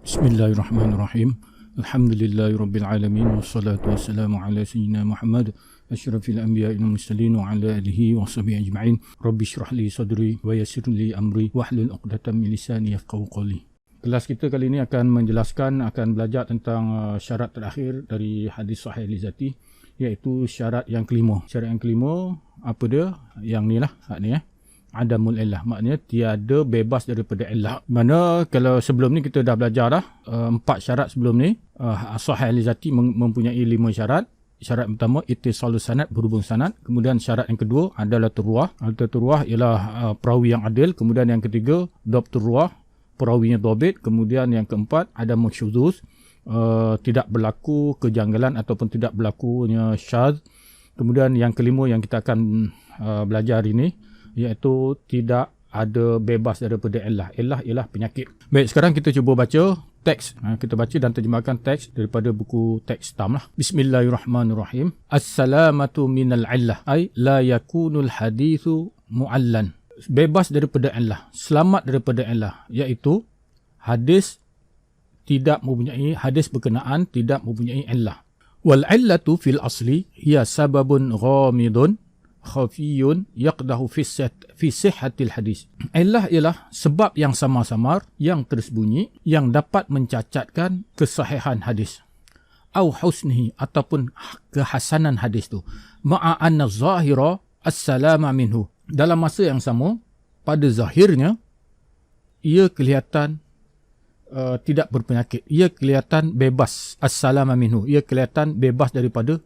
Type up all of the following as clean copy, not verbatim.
Bismillahirrahmanirrahim. Alhamdulillahirrabbilalamin. Wassalatu wassalamu ala sayyidina Muhammad asyrafil anbiya'i wal mursalin wa ala alihi wa sahbihi ajma'in. Rabbi syrah li sadri wa yassir li amri wahlul 'uqdatam min lisani yafqahu qawli. Kelas kita kali ini akan belajar tentang syarat terakhir dari hadis sahih li-zati, iaitu syarat yang kelima. Syarat yang kelima apa dia? Yang ni lah, hak ni adamul illah, maknanya tiada bebas daripada illah. Mana kalau sebelum ni kita dah belajar dah 4 syarat sebelum ni. Sahih li-zati mempunyai 5 syarat. Syarat pertama ittisalus sanad, berhubung sanad. Kemudian syarat yang kedua adalah turuah. Turuah ialah perawi yang adil. Kemudian yang ketiga dhabtur ruah, perawinya dhabit. Kemudian yang keempat adamu syuzuz, tidak berlaku kejanggalan ataupun tidak berlakunya syadz. Kemudian yang kelima yang kita akan belajar hari ini, iaitu tidak ada bebas daripada illah. Illah ialah penyakit. Baik, sekarang kita cuba baca teks. Kita baca dan terjemahkan teks daripada buku teks Tam lah. Bismillahirrahmanirrahim. As-salamatu minal illah, ay la yakunul hadithu mu'allan. Bebas daripada illah, selamat daripada illah, iaitu hadis berkenaan tidak mempunyai illah. Wal illatu fil asli hiya sababun ghamidun khafiyun yaqdahu fi sihhatil hadis. Illah ialah sebab yang samar-samar, yang tersembunyi, yang dapat mencacatkan kesahihan hadis. Au husnihi, ataupun kehasanan hadis tu. Ma'a anna zahira as-salama minhu. Dalam masa yang sama, pada zahirnya ia kelihatan tidak berpenyakit. Ia kelihatan bebas, as-salama minhu. Ia kelihatan bebas daripada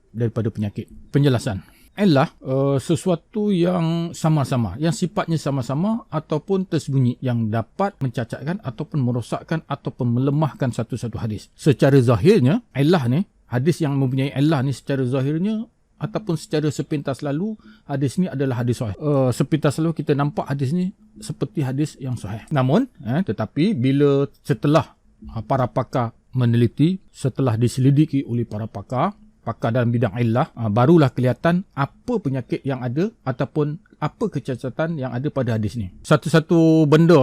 penyakit. Penjelasan. Illah sesuatu yang sama-sama, yang sifatnya sama-sama ataupun tersembunyi, yang dapat mencacatkan ataupun merosakkan ataupun melemahkan satu-satu hadis. Secara zahirnya, illah ni, hadis yang mempunyai illah ni secara zahirnya ataupun secara sepintas lalu, hadis ni adalah hadis sahih. Sepintas lalu kita nampak hadis ni seperti hadis yang sahih. Namun, tetapi bila setelah para pakar meneliti, setelah diselidiki oleh para pakar dalam bidang illah, barulah kelihatan apa penyakit yang ada ataupun apa kecacatan yang ada pada hadis ni. Satu-satu benda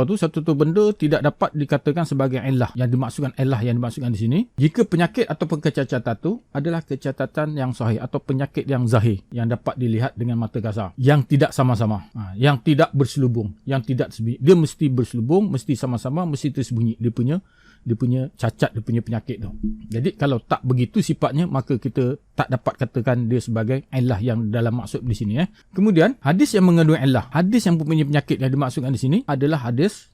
tidak dapat dikatakan sebagai illah. Yang dimaksudkan di sini, jika penyakit ataupun kecacatan tu adalah kecacatan yang sahih atau penyakit yang zahir, yang dapat dilihat dengan mata kasar, yang tidak sama-sama, yang tidak berselubung, yang tidak tersembunyi. Dia mesti berselubung, mesti sama-sama, mesti tersembunyi dia punya cacat, dia punya penyakit tu. Jadi kalau tak begitu sifatnya, maka kita tak dapat katakan dia sebagai illah yang dalam maksud di sini. Kemudian hadis yang mengandung illah, hadis yang mempunyai penyakit yang dimaksudkan di sini adalah hadis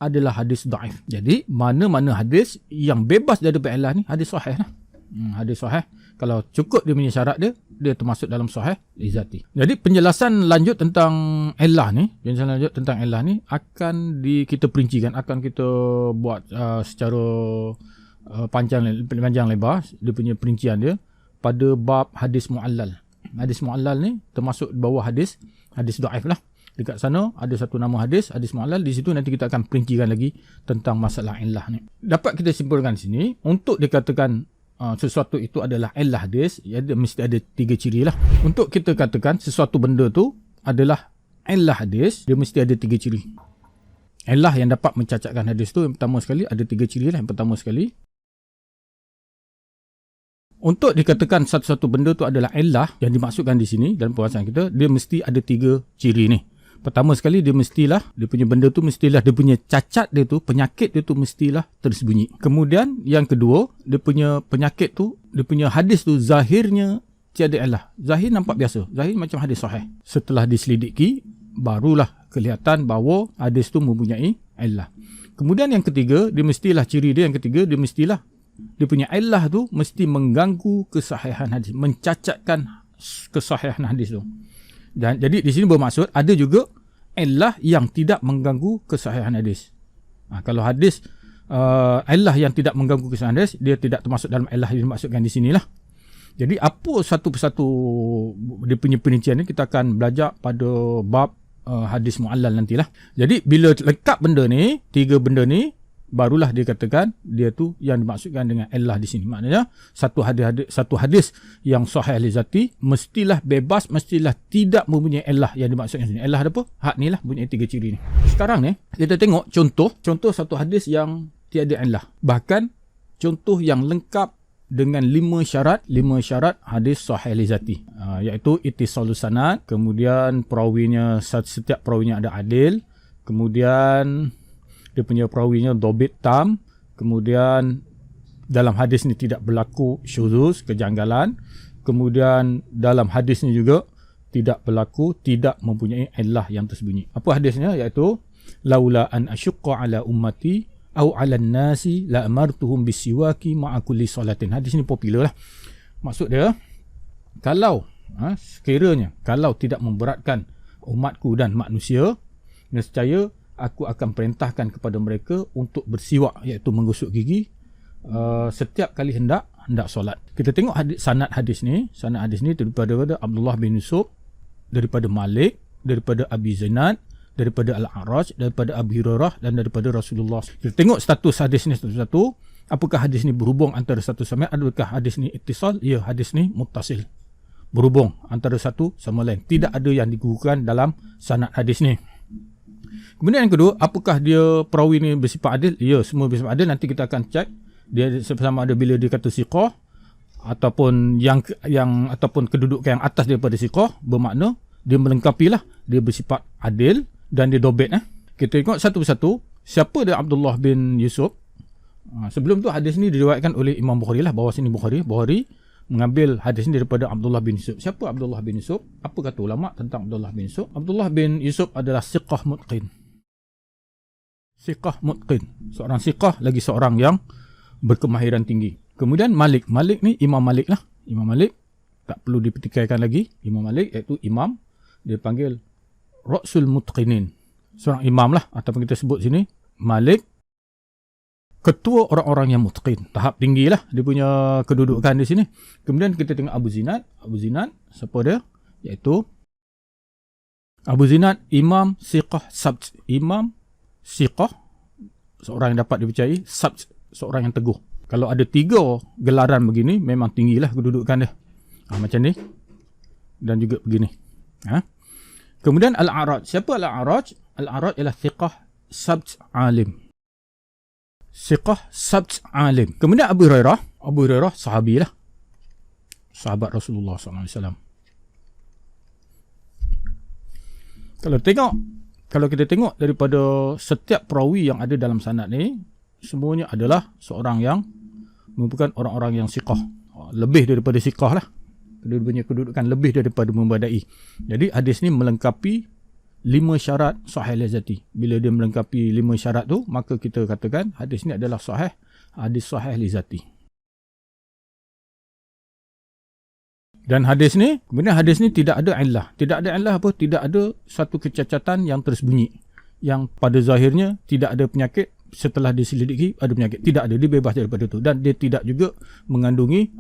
dhaif. Jadi mana-mana hadis yang bebas daripada illah ni hadis sahih lah. Hadis sahih, kalau cukup dia punya syarat dia termasuk dalam sahih li-zati. Jadi penjelasan lanjut tentang illah ni, akan kita perincikan, akan kita buat secara panjang lebar dia punya perincian dia pada bab hadis mu'allal. Hadis mu'allal ni termasuk bawah hadis dhaif lah. Dekat sana ada satu nama hadis mu'allal. Di situ nanti kita akan perincikan lagi tentang masalah illah ni. Dapat kita simpulkan di sini, untuk dikatakan sesuatu itu adalah illah hadis, dia mesti ada 3 ciri lah. Untuk kita katakan sesuatu benda tu adalah illah hadis, dia mesti ada 3 ciri. Illah yang dapat mencacatkan hadis tu, yang pertama sekali ada 3 ciri lah. Yang pertama sekali, untuk dikatakan satu-satu benda tu adalah illah yang dimaksudkan di sini dalam pembahasan kita, dia mesti ada 3 ciri ni. Pertama sekali, dia punya benda tu mestilah, dia punya cacat dia tu, penyakit dia tu mestilah tersembunyi. Kemudian yang kedua, dia punya penyakit tu, dia punya hadis tu zahirnya tiada illah. Zahir nampak biasa, zahir macam hadis sahih. Setelah diselidiki, barulah kelihatan bahawa hadis tu mempunyai illah. Kemudian yang ketiga, dia punya illah tu mesti mengganggu kesahihan hadis, mencacatkan kesahihan hadis tu. Dan jadi di sini bermaksud ada juga illah yang tidak mengganggu kesahihan hadis. Kalau hadis illah yang tidak mengganggu kesahihan hadis, dia tidak termasuk dalam illah yang dimaksudkan di sinilah. Jadi apa satu persatu dia punya perincian ni kita akan belajar pada bab hadis mu'allal nantilah. Jadi bila lengkap benda ni, 3 benda ni, barulah dia katakan dia tu yang dimaksudkan dengan illah di sini. Maknanya satu hadis yang sahih li-zati mestilah bebas, mestilah tidak mempunyai illah yang dimaksudkan di sini. Illah apa? Hak ni lah, punya 3 ciri ni. Sekarang ni kita tengok contoh satu hadis yang tiada illah. Bahkan contoh yang lengkap dengan 5 syarat hadis sahih li zati, iaitu ittisalus sanad, kemudian perawinya, setiap perawinya ada adil, kemudian dia punya perawinya dhabit tam, kemudian dalam hadis ni tidak berlaku syuzuz, kejanggalan, kemudian dalam hadis ni juga tidak mempunyai illah yang tersembunyi. Apa hadisnya? Iaitu laula an asyqa ala ummati au 'alan nasi la amartuhum bisiwaki ma'a kulli salatin. Hadis ni popular lah. Maksud dia, kalau sekiranya kalau tidak memberatkan umatku dan manusia, nescaya aku akan perintahkan kepada mereka untuk bersiwak, iaitu menggosok gigi setiap kali hendak solat. Kita tengok sanad hadis ni daripada Abdullah bin Yusuf, daripada Malik, daripada Abi Zinad, daripada Al-A'raj, daripada Abi Hurairah dan daripada Rasulullah. Kita tengok status hadis ni satu-satu. Apakah hadis ni berhubung antara satu sama lain? Adakah hadis ni ittisal? Ya, hadis ni muttasil. Berhubung antara satu sama lain. Tidak ada yang digugurkan dalam sanad hadis ni. Kemudian yang kedua, apakah dia perawi ni bersifat adil? Ya, semua bersifat adil. Nanti kita akan cek dia sama ada bila dia kata siqah ataupun ataupun kedudukan yang atas daripada siqah, bermakna dia melengkapilah, dia bersifat adil dan dia dobit. Kita tengok satu persatu. Siapa dia Abdullah bin Yusuf? Sebelum tu hadis ni diriwayatkan oleh Imam Bukhari lah. Bawah sini Bukhari mengambil hadis ni daripada Abdullah bin Yusuf. Siapa Abdullah bin Yusuf? Apa kata ulama tentang Abdullah bin Yusuf? Abdullah bin Yusuf adalah siqah mutqin. Siqah mutqin. Seorang siqah, lagi seorang yang berkemahiran tinggi. Kemudian Malik ni Imam Malik lah. Imam Malik tak perlu dipertikaikan lagi. Imam Malik iaitu imam, dia panggil Ra'sul Mutqinin. Seorang imam lah, ataupun kita sebut sini Malik, ketua orang-orang yang mutqin. Tahap tinggi lah dia punya kedudukan di sini. Kemudian kita tengok Abu Zinad. Siapa dia? Iaitu Abu Zinad, imam siqah sabt. Imam siqah, seorang yang dapat dipercayai. Sabt, seorang yang teguh. Kalau ada 3 gelaran begini, memang tinggilah kedudukan dia. Macam ni. Dan juga begini. Kemudian Al-A'raj. Siapa Al-A'raj? Al-A'raj ialah thiqah sabt alim. Thiqah sabt alim. Kemudian Abu Hurairah sahabi lah. Sahabat Rasulullah SAW. Kalau kita tengok daripada setiap perawi yang ada dalam sanad ni, semuanya adalah seorang yang merupakan orang-orang yang siqah. Lebih daripada siqah lah. Dia punya kedudukan lebih daripada membadai. Jadi hadis ni melengkapi 5 syarat sahih li zati. Bila dia melengkapi 5 syarat tu, maka kita katakan hadis ni adalah hadis sahih li zati. Dan kemudian hadis ni tidak ada illah. Tidak ada illah apa? Tidak ada satu kecacatan yang tersembunyi, yang pada zahirnya tidak ada penyakit, setelah diselidiki ada penyakit. Tidak ada, dia bebas daripada itu. Dan dia tidak juga mengandungi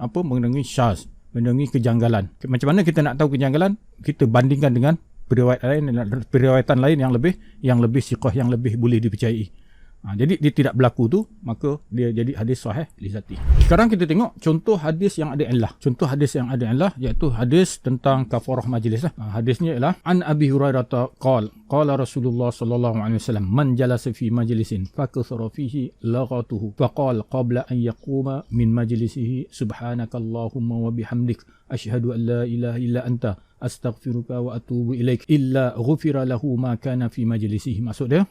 syaz, mengandungi kejanggalan. Macam mana kita nak tahu kejanggalan? Kita bandingkan dengan periwayatan lain yang lebih siqah, yang lebih boleh dipercayai. Jadi dia tidak berlaku tu, maka dia jadi hadis sahih li zati. Sekarang kita tengok contoh hadis yang ada illah. Contoh hadis yang ada illah iaitu hadis tentang kafarah majlis lah. Hadisnya ialah an Abi Hurairah qala Rasulullah sallallahu alaihi wasallam man jalasa fi majlisin fakathara fihi laghatuhu faqala qabla an yaquma min majlisihi subhanakallahumma wa bihamdik asyhadu an la ilaha illa anta astaghfiruka wa atubu ilaik illa ghufira lahu ma kana fi majlisihi. Maksud dia,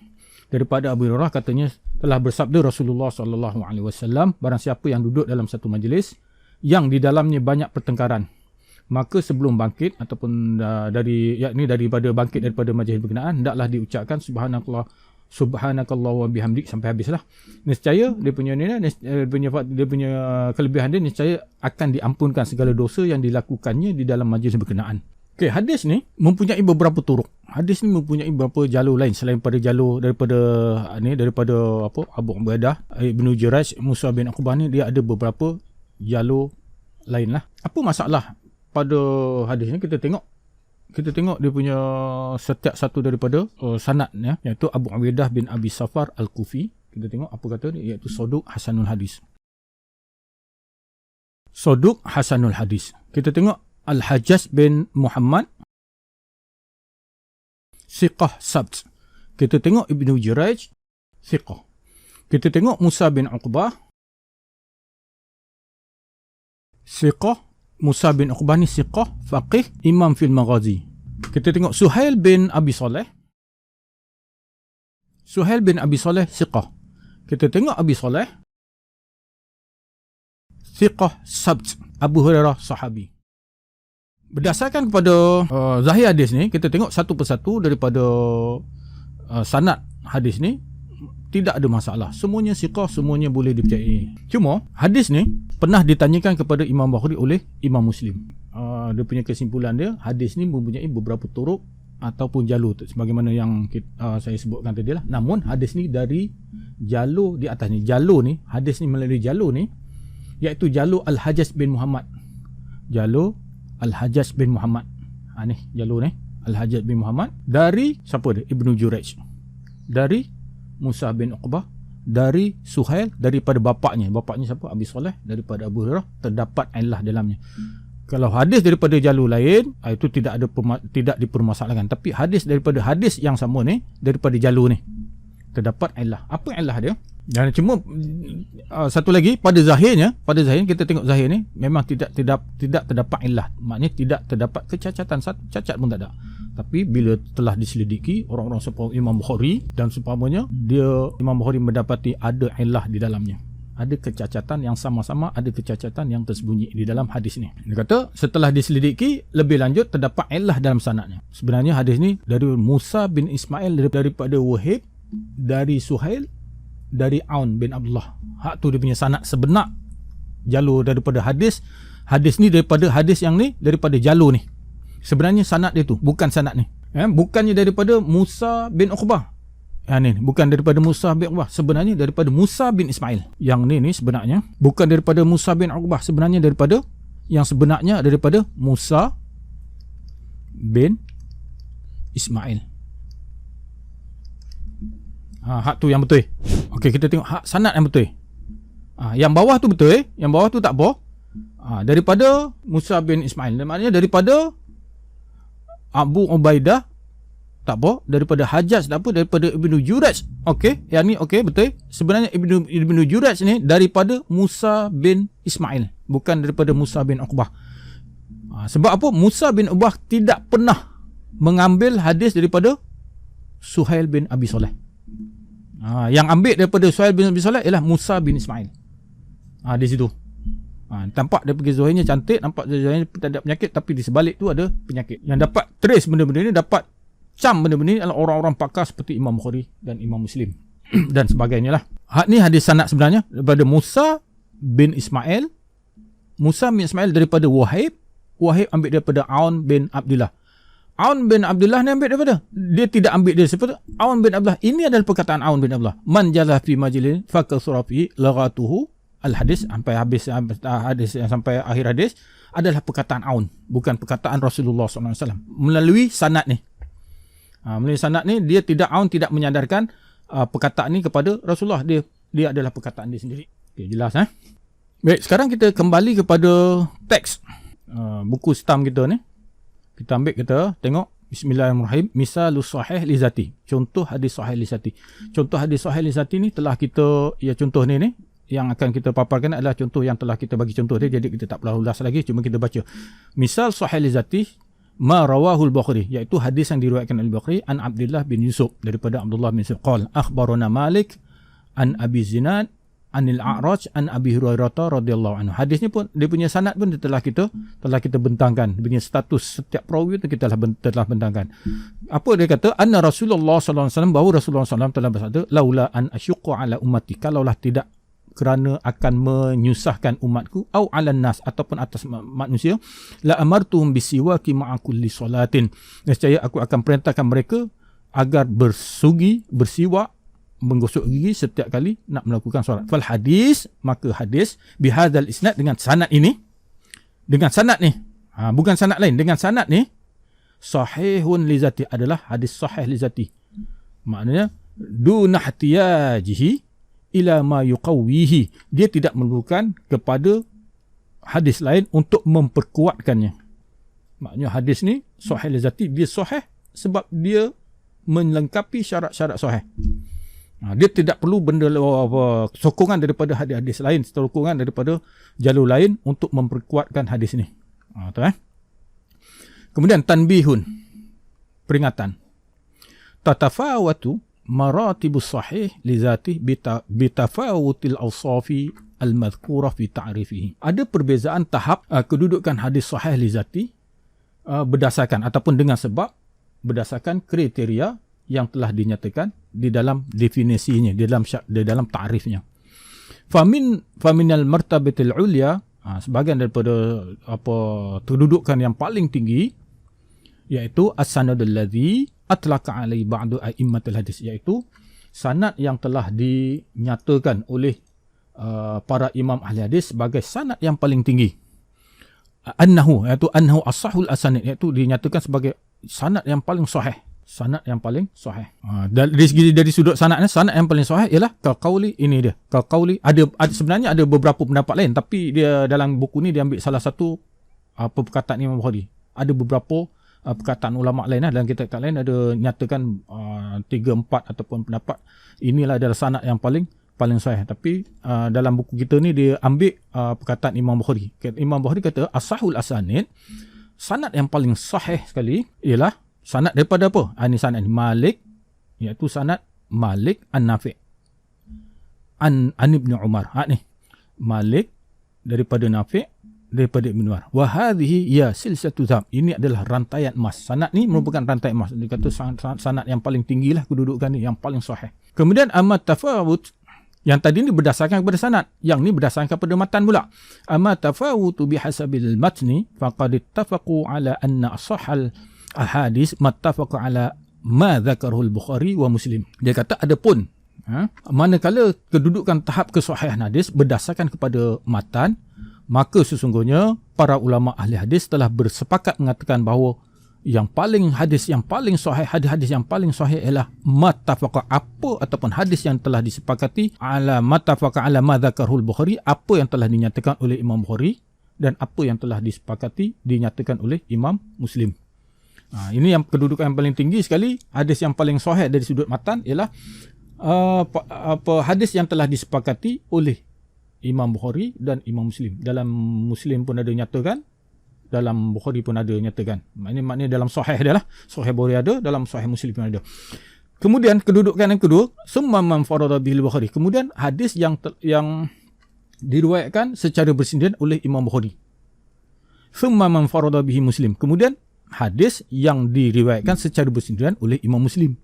daripada Abu Hurairah katanya telah bersabda Rasulullah sallallahu alaihi wasallam, barang siapa yang duduk dalam satu majlis yang di dalamnya banyak pertengkaran, maka sebelum bangkit ataupun daripada bangkit daripada majlis berkenaan, hendaklah diucapkan subhanakallah wa bihamdik sampai habislah. Nescaya dia punya kelebihan dia, nescaya akan diampunkan segala dosa yang dilakukannya di dalam majlis berkenaan. Okey, hadis ni mempunyai beberapa turuk. Hadis ni mempunyai beberapa jalur lain selain pada jalur daripada Abu Ubaidah Ibnu Jurayj, Musa bin Uqbah ni, dia ada beberapa jalur lain lah. Apa masalah pada hadis ni? Kita tengok dia punya setiap satu daripada sanad ya, iaitu Abu Ubaidah bin Abi Safar Al-Kufi. Kita tengok apa kata dia, iaitu Saduq Hasanul Hadis. Saduq Hasanul Hadis. Kita tengok Al-Hajjaj bin Muhammad siqah sabt. Kita tengok Ibnu Jurayj siqah. Kita tengok Musa bin Uqbah siqah. Musa bin Uqbah ni siqah, faqih, imam fil maghazi. Kita tengok Suhail bin Abi Saleh. Suhail bin Abi Saleh siqah. Kita tengok Abi Saleh siqah sabt. Abu Hurairah sahabi. Berdasarkan kepada zahir hadis ni, kita tengok satu persatu daripada sanad hadis ni, tidak ada masalah. Semuanya siqah, semuanya boleh dipercayai. Cuma hadis ni pernah ditanyakan kepada Imam Bukhari oleh Imam Muslim. Dia punya kesimpulan dia, hadis ni mempunyai beberapa turuk ataupun jalur, sebagaimana yang saya sebutkan tadi lah. Namun hadis ni dari jalur di atas ni, jalur ni, hadis ni melalui jalur ni, iaitu jalur Al-Hajjaj bin Muhammad. Jalur Al-Hajjaj bin Muhammad. Ni jalur ni, Al-Hajjaj bin Muhammad. Dari siapa dia? Ibnu Jurayj. Dari Musa bin Uqbah. Dari Suhail, daripada bapaknya. Bapaknya siapa? Abi Saleh. Daripada Abu Hurairah. Terdapat illah dalamnya. Kalau hadis daripada jalur lain, itu tidak dipermasalahkan. Tapi hadis daripada hadis yang sama ni, daripada jalur ni, terdapat illah. Apa illah dia? Dan cuma satu lagi, pada zahirnya kita tengok zahir ni memang tidak terdapat illah. Maknanya tidak terdapat kecacatan, satu cacat pun tak ada. Tapi bila telah diselidiki orang-orang seperti Imam Bukhari dan seumpamanya, Imam Bukhari mendapati ada illah di dalamnya. Ada kecacatan yang sama-sama ada kecacatan yang tersembunyi di dalam hadis ni. Dia kata setelah diselidiki lebih lanjut terdapat illah dalam sanadnya. Sebenarnya hadis ni dari Musa bin Ismail, daripada Wahib, dari Suhail, dari Aun bin Abdullah. Hak tu dia punya sanad sebenar jalur daripada hadis. Hadis ni daripada hadis yang ni, daripada jalur ni. Sebenarnya sanad dia tu, bukan sanad ni. Bukannya daripada Musa bin Uqbah. Ni bukan daripada Musa bin Uqbah, sebenarnya daripada Musa bin Ismail. Yang ni sebenarnya bukan daripada Musa bin Uqbah, sebenarnya daripada yang sebenarnya daripada Musa bin Ismail. Hak tu yang betul. Okey, kita tengok hak sanad yang betul. Yang bawah tu betul, yang bawah tu tak apa. Daripada Musa bin Ismail, maknanya daripada Abu Ubaidah tak apa, daripada Hajjaj tak apa, daripada Ibnu Jurayj. Okey, yang ni okey, betul. Sebenarnya Ibnu Jurayj ni daripada Musa bin Ismail, bukan daripada Musa bin Uqbah. Sebab apa? Musa bin Uqbah tidak pernah mengambil hadis daripada Suhail bin Abi Saleh. Yang ambil daripada Suhail bin Abi Saleh ialah Musa bin Ismail. Di situ. Tampak dia pergi zahirnya cantik, nampak zahirnya tak ada penyakit, tapi di sebalik tu ada penyakit. Yang dapat trace benda-benda ni, dapat cam benda-benda ni adalah orang-orang pakar seperti Imam Bukhari dan Imam Muslim dan sebagainya lah. Ni hadis sanad sebenarnya daripada Musa bin Ismail. Musa bin Ismail daripada Wahib. Wahib ambil daripada Aun bin Abdullah. Aun bin Abdullah ni ambil daripada, dia tidak ambil dari siapa tu? Aun bin Abdullah. Ini adalah perkataan Aun bin Abdullah. Man jala fi majlis fakasura fi laghatuhu al-hadis, sampai habis hadis, sampai akhir hadis adalah perkataan Aun, bukan perkataan Rasulullah SAW melalui sanad ni. Melalui sanad ni Aun tidak menyadarkan perkataan ni kepada Rasulullah. Dia adalah perkataan dia sendiri. Okey, jelas Baik, sekarang kita kembali kepada teks buku stam kita ni. Kita ambil, kita tengok. Bismillahirrahmanirrahim. Misalus sahih li zati. Contoh hadis sahih li zati. Contoh hadis sahih li zati ni telah kita, contoh ni yang akan kita paparkan adalah contoh yang telah kita bagi contoh dia, jadi kita tak perlu ulas lagi, cuma kita baca. Misal sahih li zati ma rawahul Bukhari, iaitu hadis yang diriwayatkan oleh Bukhari an Abdullah bin Yusuf, daripada Abdullah bin Yusuf qala akhbarana Malik an Abi Zinad anil A'raj an Abi Hurairah radhiyallahu anhu. Hadis ni pun dia punya sanad pun telah kita bentangkan, dia punya status setiap perawi itu kita telah bentangkan. Apa dia kata? Anna Rasulullah sallallahu alaihi wasallam, bahawa Rasulullah sallallahu telah bersabda, laula an asyqa ala ummati, kalaulah tidak kerana akan menyusahkan umatku, au ala nas, ataupun atas manusia, la amartuhum bisiwaki ma'a kulli salatin, nescaya aku akan perintahkan mereka agar bersiwak, menggosok gigi setiap kali nak melakukan solat. Fal hadis, maka hadis bihadzal isnad, dengan sanad ini, dengan sanad ni, bukan sanad lain, dengan sanad ni, sahihun li zati, adalah hadis sahih li zati. Maknanya duna ihtiyajihi ila ma yuqawwihi, dia tidak memerlukan kepada hadis lain untuk memperkuatkannya. Maknanya hadis ni sahih li zati, dia sahih sebab dia melengkapi syarat-syarat sahih. Dia tidak perlu benda sokongan daripada hadis-hadis lain, sokongan daripada jalur lain untuk memperkuatkan hadis ni. Kemudian tanbihun, peringatan. Tatafawatu maratibus sahih li zatih bitafawutil awsafi al-madhkurah fi ta'rifihi. Ada perbezaan tahap kedudukan hadis sahih li zati berdasarkan ataupun dengan sebab berdasarkan kriteria yang telah dinyatakan di dalam definisinya, di dalam ta'rifnya. Faminal martabatil ulya, sebahagian daripada kedudukan yang paling tinggi, iaitu as-sanadul ladzi atlaqa alai ba'du a'immatul hadis, iaitu sanad yang telah dinyatakan oleh para imam ahli hadis sebagai sanad yang paling tinggi. Annahu as-sahhul asanid, iaitu dinyatakan sebagai sanad yang paling sahih. Sanad yang paling sahih. Dari sudut sanadnya, sanad yang paling sahih ialah qauli, ini dia. Qauli ada sebenarnya ada beberapa pendapat lain, tapi dia dalam buku ni dia ambil salah satu perkataan Imam Bukhari. Ada beberapa perkataan ulama lain dalam kitab lain ada nyatakan 3-4 ataupun pendapat inilah adalah sanad yang paling sahih. Tapi dalam buku kita ni dia ambil perkataan Imam Bukhari. Imam Bukhari kata as-sahhul asanid, sanad yang paling sahih sekali ialah sanad daripada apa? Ini sanad Malik, iaitu sanad Malik an-Nafi' an Ibn Umar. Ni Malik daripada Nafi', daripada Ibn Umar. Wa hadhihi ya silsilatu dzahab. Ini adalah rantaian emas. Sanad ni merupakan rantaian emas. Dia kata sanad yang paling tinggilah kedudukan ni, yang paling sahih. Kemudian amat tafawut, yang tadi ni berdasarkan kepada sanad, yang ni berdasarkan kepada matan pula. Amma tafawutu bihasabil matni faqad ittafaqu ala anna ashahal ahadis mattafaqa ala ma dzakarahu al-Bukhari wa Muslim. Dia kata adapun manakala kedudukan tahap kesahihan hadis berdasarkan kepada matan, maka sesungguhnya para ulama ahli hadis telah bersepakat mengatakan bahawa hadis yang paling sahih ialah mattafaqa, apa ataupun hadis yang telah disepakati ala mattafaqa ala ma dzakarahu al-Bukhari, apa yang telah dinyatakan oleh Imam Bukhari dan apa yang telah disepakati dinyatakan oleh Imam Muslim. Ini yang kedudukan yang paling tinggi sekali. Hadis yang paling sahih dari sudut matan ialah hadis yang telah disepakati oleh Imam Bukhari dan Imam Muslim. Dalam Muslim pun ada nyatakan, dalam Bukhari pun ada nyatakan. Maknanya dalam sahih dia lah. Sahih Bukhari ada, dalam sahih Muslim pun ada. Kemudian kedudukan yang kedua, summa man farada bil Bukhari. Kemudian hadis yang diriwayatkan secara bersendirian oleh Imam Bukhari. Summa man farada bihi Muslim. Kemudian hadis yang diriwayatkan secara bersendirian oleh Imam Muslim.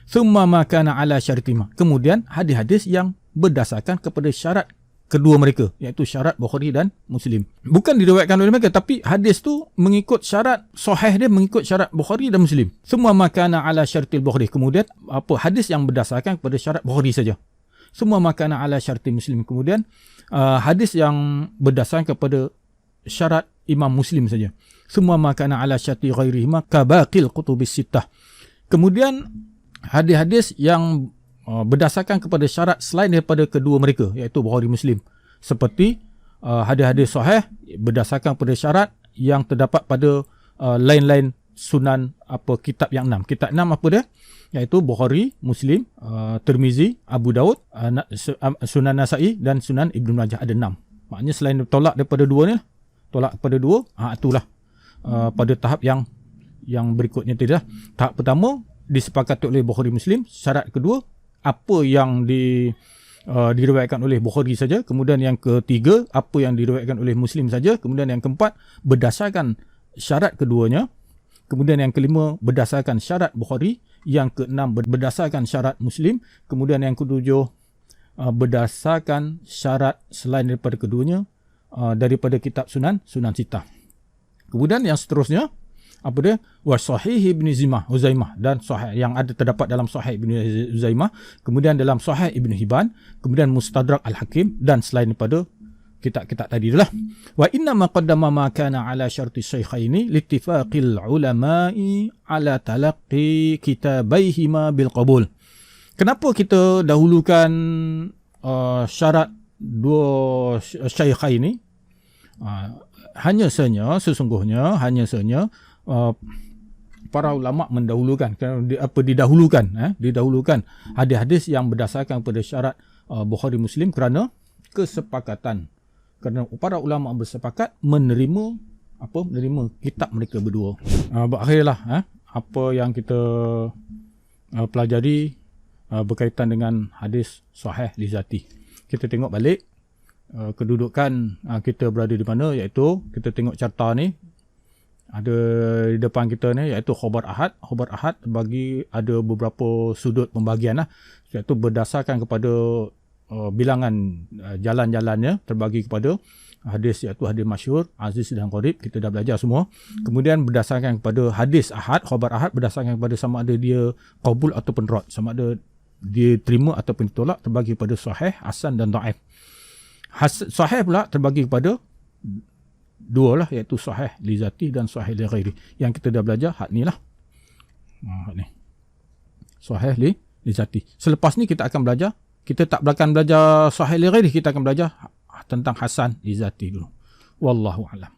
Thumma ma kana ala syartima. Kemudian hadis-hadis yang berdasarkan kepada syarat kedua mereka, iaitu syarat Bukhari dan Muslim. Bukan diriwayatkan oleh mereka, tapi hadis tu mengikut syarat sahih dia, mengikut syarat Bukhari dan Muslim. Semua ma kana ala syartil Bukhari. Kemudian hadis yang berdasarkan kepada syarat Bukhari saja. Semua ma kana ala syartil Muslim. Kemudian hadis yang berdasarkan kepada syarat Imam Muslim saja. Semua makana ala syati ghairihima kabaqil kutubis sittah. Kemudian hadis-hadis yang berdasarkan kepada syarat selain daripada kedua mereka, iaitu Bukhari Muslim, seperti hadis-hadis sahih berdasarkan kepada syarat yang terdapat pada lain-lain sunan kitab yang 6. Kitab 6 apa dia? Iaitu Bukhari, Muslim, Tirmizi, Abu Daud, Sunan Nasa'i dan Sunan Ibn Majah. Ada 6. Maknanya selain tolak daripada dua ni, tolak kepada dua, itulah pada tahap yang berikutnya tidak. Tahap pertama disepakati oleh Bukhari Muslim, syarat kedua apa yang diriwayatkan oleh Bukhari saja, kemudian yang ketiga apa yang diriwayatkan oleh Muslim saja, kemudian yang keempat berdasarkan syarat keduanya, kemudian yang kelima berdasarkan syarat Bukhari, yang keenam berdasarkan syarat Muslim, kemudian yang ketujuh berdasarkan syarat selain daripada keduanya daripada kitab Sunan Sittah. Kemudian yang seterusnya apa dia? Wa sahih Ibn Huzaimah, dan sahih yang ada terdapat dalam sahih Ibn Huzaimah, kemudian dalam sahih Ibn Hibban, kemudian Mustadrak Al-Hakim, dan selain daripada kitab-kitab tadi itulah. Wa inna ma qaddama ma kana ala syarti syaikhaini liittifaqil ulama'i ala talaqqi kitabaihima bil qabul. Kenapa kita dahulukan syarat dua syaikhaini? para ulama mendahulukan didahulukan hadis-hadis yang berdasarkan pada syarat Bukhari Muslim kerana kesepakatan. Kerana para ulama bersepakat menerima kitab mereka berdua. Berakhirlah apa yang kita pelajari berkaitan dengan hadis sahih li zati. Kita tengok balik kedudukan kita berada di mana, iaitu kita tengok carta ni ada di depan kita ni, iaitu khabar ahad. Khabar ahad bagi ada beberapa sudut pembagian lah, iaitu berdasarkan kepada bilangan jalan-jalannya, terbagi kepada hadis iaitu hadis masyhur, aziz dan gharib, kita dah belajar semua. Kemudian berdasarkan kepada hadis ahad, khabar ahad berdasarkan kepada sama ada dia qabul ataupun rad, sama ada dia terima ataupun ditolak, terbagi kepada sahih, hasan dan dhaif. Sahih pula terbagi kepada dua lah, iaitu sahih li zati dan sahih li ghairi. Yang kita dah belajar had ni lah. Had ni. Sahih li zati. Selepas ni kita akan belajar, kita tak akan belajar sahih li ghairi, kita akan belajar tentang hasan li zati dulu. Wallahu a'lam.